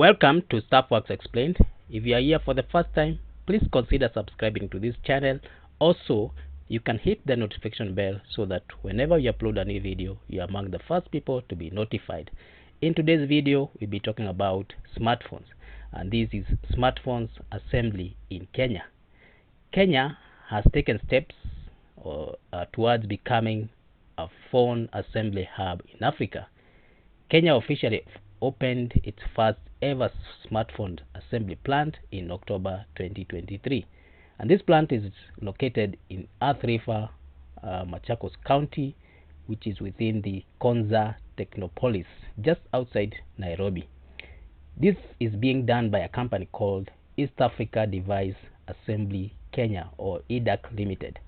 Welcome to Staffworks Explained. If you are here for the first time, please consider subscribing to this channel. Also, you can hit the notification bell so that whenever we upload a new video, you are among the first people to be notified. In today's video, we'll be talking about smartphones, and this is smartphones assembly in Kenya. Kenya has taken steps towards becoming a phone assembly hub in Africa. Kenya officially opened its first ever smartphone assembly plant in October 2023, and this plant is located in Earth River, Machakos County, which is within the Konza Technopolis, just outside Nairobi. This is being done by a company called East Africa Device Assembly Kenya, or EDAC Limited.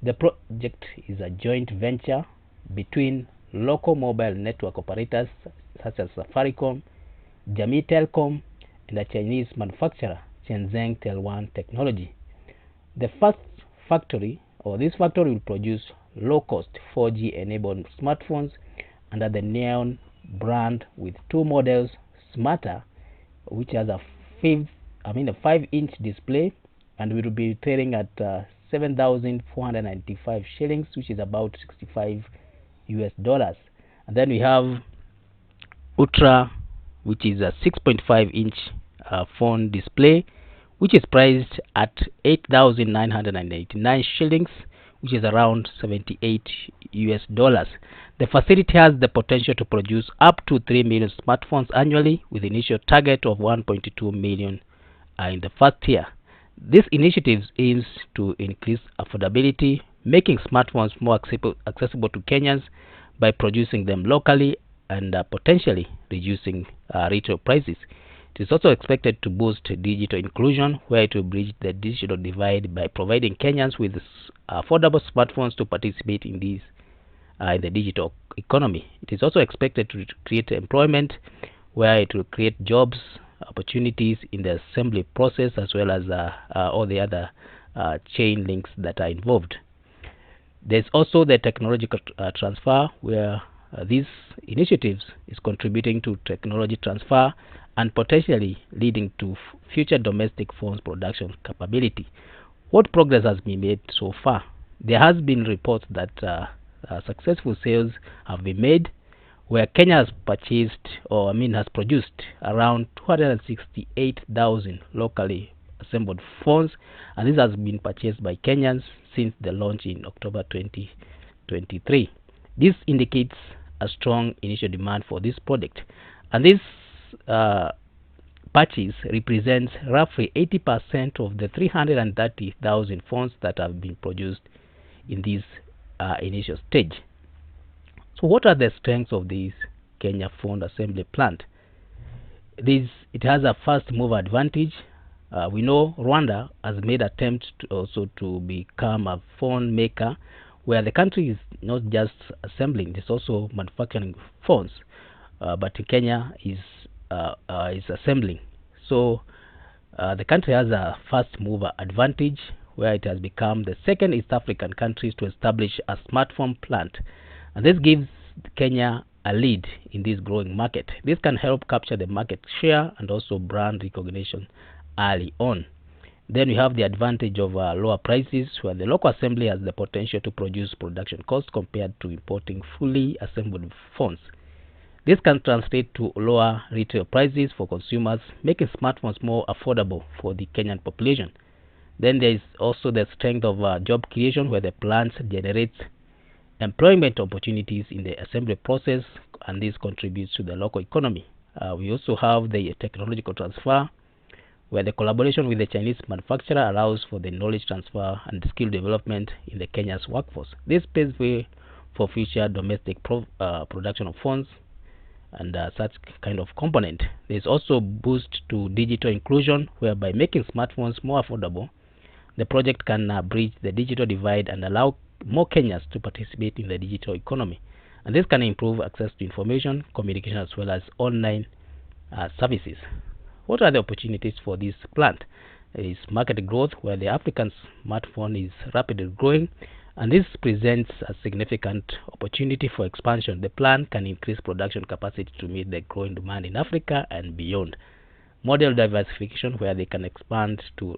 The project is a joint venture between local mobile network operators such as Safaricom, Jamii Telecom, and a Chinese manufacturer, Shenzhen Technology. The first factory, this factory will produce low-cost 4G enabled smartphones under the Neon brand with two models: Smarter, which has a 5-inch display, and will be retailing at 7,495 shillings, which is about $65. And then we have Ultra, which is a 6.5-inch phone display, which is priced at 8,989 shillings, which is around $78. The facility has the potential to produce up to 3 million smartphones annually, with initial target of 1.2 million in the first year. This initiative aims to increase affordability, making smartphones more accessible to Kenyans by producing them locally and potentially reducing retail prices. It is also expected to boost digital inclusion, where it will bridge the digital divide by providing Kenyans with affordable smartphones to participate in these in the digital economy. It is also expected to create employment, where it will create jobs opportunities in the assembly process, as well as all the other chain links that are involved. There's also the technological transfer, where these initiatives is contributing to technology transfer and potentially leading to future domestic phones production capability. What progress has been made so far? There has been reports that successful sales have been made, where Kenya has has produced around 268,000 locally assembled phones, and this has been purchased by Kenyans since the launch in October 2023. This indicates a strong initial demand for this product, and this purchase represents roughly 80% of the 330,000 phones that have been produced in this initial stage. So what are the strengths of this Kenya phone assembly plant? It has a first mover advantage. We know Rwanda has made attempts to become a phone maker, where the country is not just assembling, it's also manufacturing phones, but Kenya is assembling. So the country has a first mover advantage, where it has become the second East African country to establish a smartphone plant, and this gives Kenya a lead in this growing market. This can help capture the market share and also brand recognition early on. Then we have the advantage of lower prices, where the local assembly has the potential to produce production costs compared to importing fully assembled phones. This can translate to lower retail prices for consumers, making smartphones more affordable for the Kenyan population. Then there is also the strength of job creation, where the plant generates employment opportunities in the assembly process, and this contributes to the local economy. We also have the technological transfer, where the collaboration with the Chinese manufacturer allows for the knowledge transfer and skill development in the Kenya's workforce. This paves way for future domestic production of phones and such kind of component. There is also boost to digital inclusion, whereby making smartphones more affordable, the project can bridge the digital divide and allow more Kenyans to participate in the digital economy. And this can improve access to information, communication, as well as online services. What are the opportunities for this plant? There is market growth, where the African smartphone is rapidly growing, and this presents a significant opportunity for expansion. The plant can increase production capacity to meet the growing demand in Africa and beyond. model diversification, where they can expand to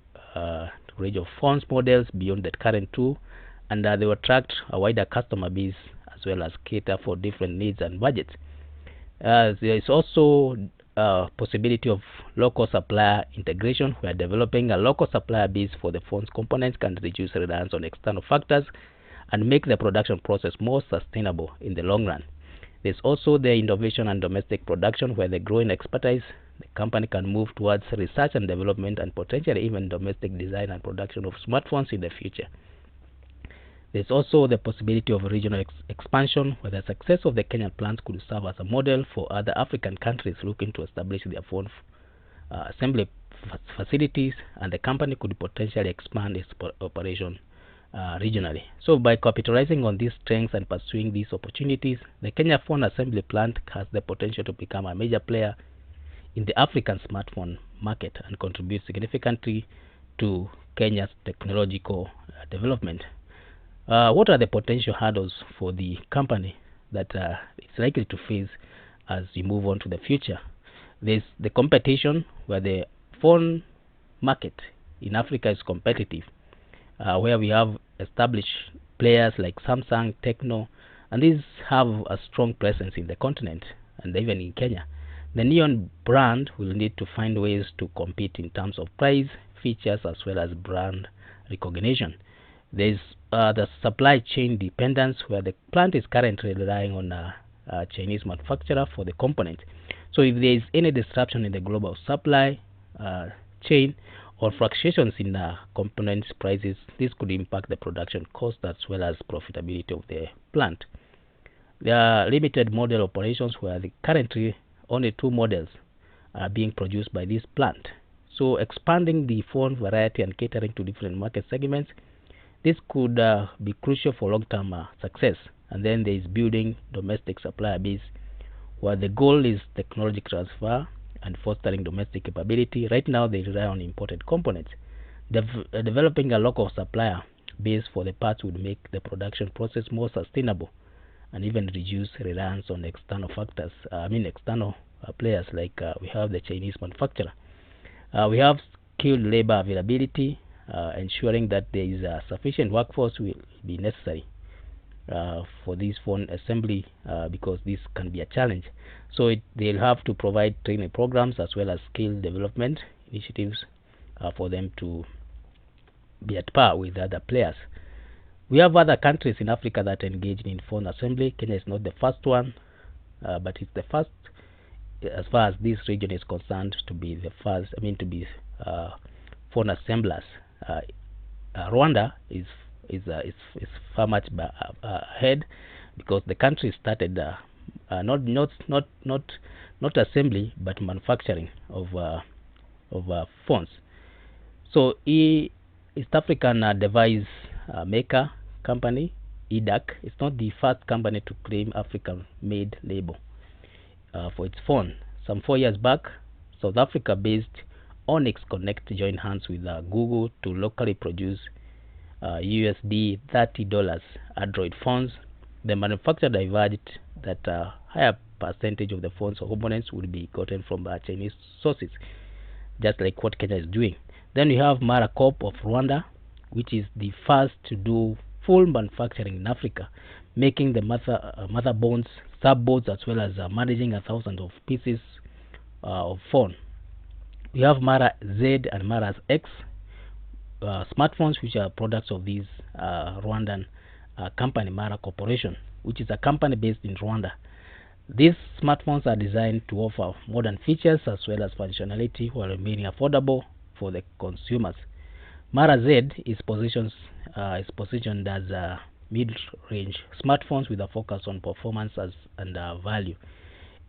range of phones models beyond the current two, and they will attract a wider customer base as well as cater for different needs and budgets. There is also possibility of local supplier integration, where developing a local supplier base for the phone's components can reduce reliance on external factors and make the production process more sustainable in the long run. There's also the innovation and domestic production, where the growing expertise, the company can move towards research and development and potentially even domestic design and production of smartphones in the future. There's also the possibility of regional expansion, where the success of the Kenyan plants could serve as a model for other African countries looking to establish their phone assembly facilities, and the company could potentially expand its operation regionally. So by capitalizing on these strengths and pursuing these opportunities, the Kenya phone assembly plant has the potential to become a major player in the African smartphone market and contribute significantly to Kenya's technological development. What are the potential hurdles for the company that it's likely to face as we move on to the future? There's the competition, where the phone market in Africa is competitive, where we have established players like Samsung, Tecno, and these have a strong presence in the continent and even in Kenya. The Neon brand will need to find ways to compete in terms of price, features, as well as brand recognition. There's the supply chain dependence, where the plant is currently relying on a Chinese manufacturer for the component. So if there is any disruption in the global supply chain or fluctuations in components prices, this could impact the production cost as well as profitability of the plant. There are limited model operations, where currently only 2 models are being produced by this plant. So expanding the phone variety and catering to different market segments, this could be crucial for long-term success. And then there is building domestic supplier base, where the goal is technology transfer and fostering domestic capability. Right now they rely on imported components. Developing a local supplier base for the parts would make the production process more sustainable and even reduce reliance on external factors. External players like we have the Chinese manufacturer. We have skilled labor availability, ensuring that there is a sufficient workforce will be necessary for this phone assembly, because this can be a challenge. So they'll have to provide training programs as well as skill development initiatives for them to be at par with other players. We have other countries in Africa that engage in phone assembly. Kenya is not the first one, but it's the first as far as this region is concerned to be the first. To be phone assemblers. Rwanda is far much ahead, because the country started not assembly but manufacturing of phones. So East African device maker company EDAC is not the first company to claim African-made label for its phone. Some 4 years back, South Africa-based Onyx Connect joined hands with Google to locally produce USD $30 Android phones. The manufacturer diverged that a higher percentage of the phone's components would be gotten from Chinese sources, just like what Kenya is doing. Then we have Mara Corp of Rwanda, which is the first to do full manufacturing in Africa, making the motherboards, subboards, as well as managing 1,000 of pieces of phone. We have Mara Z and Mara X smartphones, which are products of this Rwandan company, Mara Corporation, which is a company based in Rwanda. These smartphones are designed to offer modern features as well as functionality while remaining affordable for the consumers. Mara Z is positioned as mid-range smartphones with a focus on performance and value.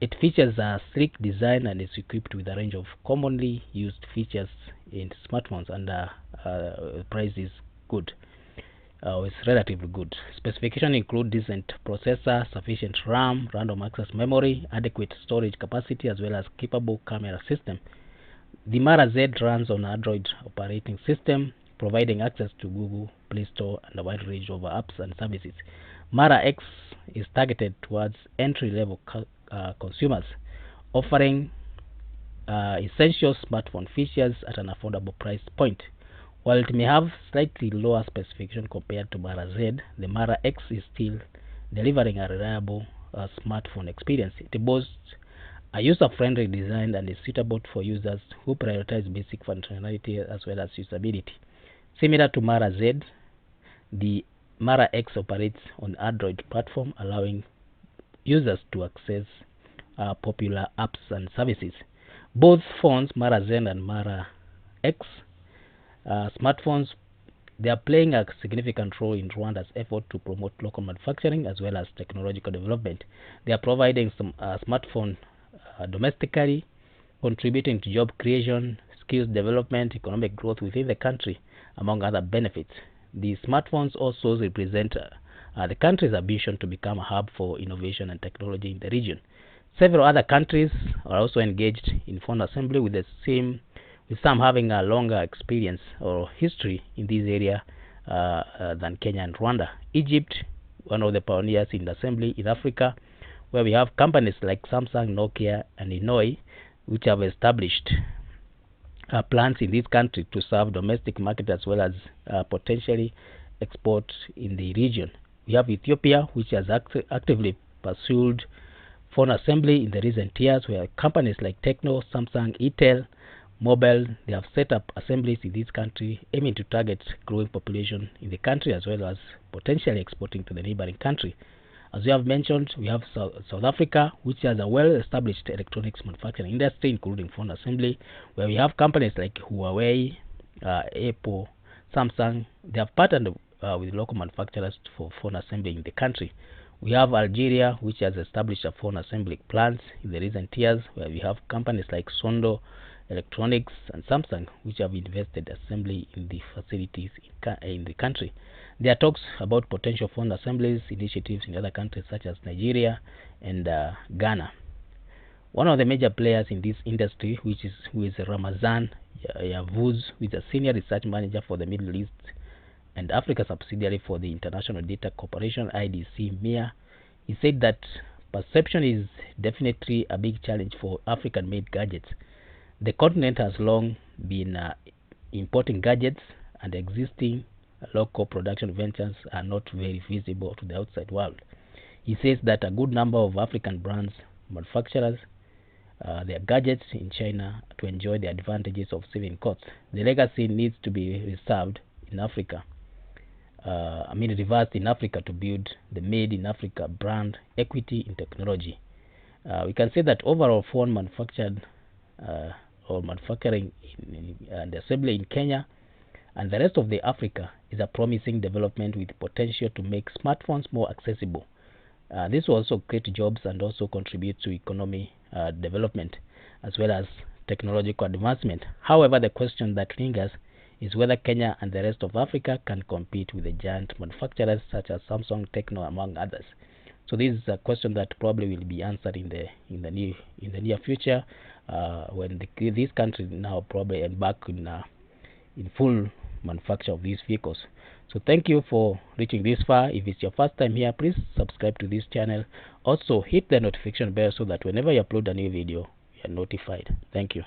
It features a sleek design and is equipped with a range of commonly used features in smartphones, and price is good. It's relatively good. Specifications include decent processor, sufficient RAM, random access memory, adequate storage capacity, as well as capable camera system. The Mara Z runs on Android operating system, providing access to Google Play Store and a wide range of apps and services. Mara X is targeted towards entry-level consumers, offering essential smartphone features at an affordable price point. While it may have slightly lower specification compared to Mara Z, the Mara X is still delivering a reliable smartphone experience. It boasts a user-friendly design and is suitable for users who prioritize basic functionality as well as usability. Similar to Mara Z, the Mara X operates on Android platform, allowing users to access popular apps and services. Both phones, Mara Z and Mara X, smartphones, they are playing a significant role in Rwanda's effort to promote local manufacturing as well as technological development. They are providing some smartphone domestically, contributing to job creation, skills development, economic growth within the country, among other benefits. The smartphones also represent the country's ambition to become a hub for innovation and technology in the region. Several other countries are also engaged in phone assembly, with some having a longer experience or history in this area than Kenya and Rwanda. Egypt, one of the pioneers in assembly in Africa, where we have companies like Samsung, Nokia, and Inouye, which have established plants in this country to serve domestic market as well as potentially export in the region. We have Ethiopia, which has actively pursued phone assembly in the recent years, where companies like Tecno, Samsung, Itel, Mobile, they have set up assemblies in this country, aiming to target growing population in the country as well as potentially exporting to the neighboring country. As we have mentioned, we have South Africa, which has a well-established electronics manufacturing industry, including phone assembly, where we have companies like Huawei, Apple, Samsung. They have partnered with local manufacturers for phone assembly in the country. We have Algeria, which has established a phone assembly plants in the recent years, where we have companies like Sondo Electronics and Samsung, which have invested assembly in the facilities in the country. There are talks about potential phone assemblies initiatives in other countries such as Nigeria and Ghana. One of the major players in this industry, who is Ramazan Yavuz, who is a senior research manager for the Middle East and Africa subsidiary for the International Data Corporation (IDC) (MIA), he said that perception is definitely a big challenge for African-made gadgets. The continent has long been importing gadgets, and existing local production ventures are not very visible to the outside world. He says that a good number of African brands manufacturers their gadgets in China to enjoy the advantages of saving costs. The legacy needs to be reversed in Africa to build the Made in Africa brand equity in technology. We can say that overall phone manufacturing and assembly in Kenya and the rest of the Africa is a promising development with potential to make smartphones more accessible. This will also create jobs and also contribute to economy development as well as technological advancement. However, the question that lingers is whether Kenya and the rest of Africa can compete with the giant manufacturers such as Samsung, Tecno, among others. So this is a question that probably will be answered in the near future, when these countries now probably embark in full manufacture of these vehicles. So thank you for reaching this far. If it's your first time here, please subscribe to this channel. Also hit the notification bell so that whenever you upload a new video, you are notified. Thank you.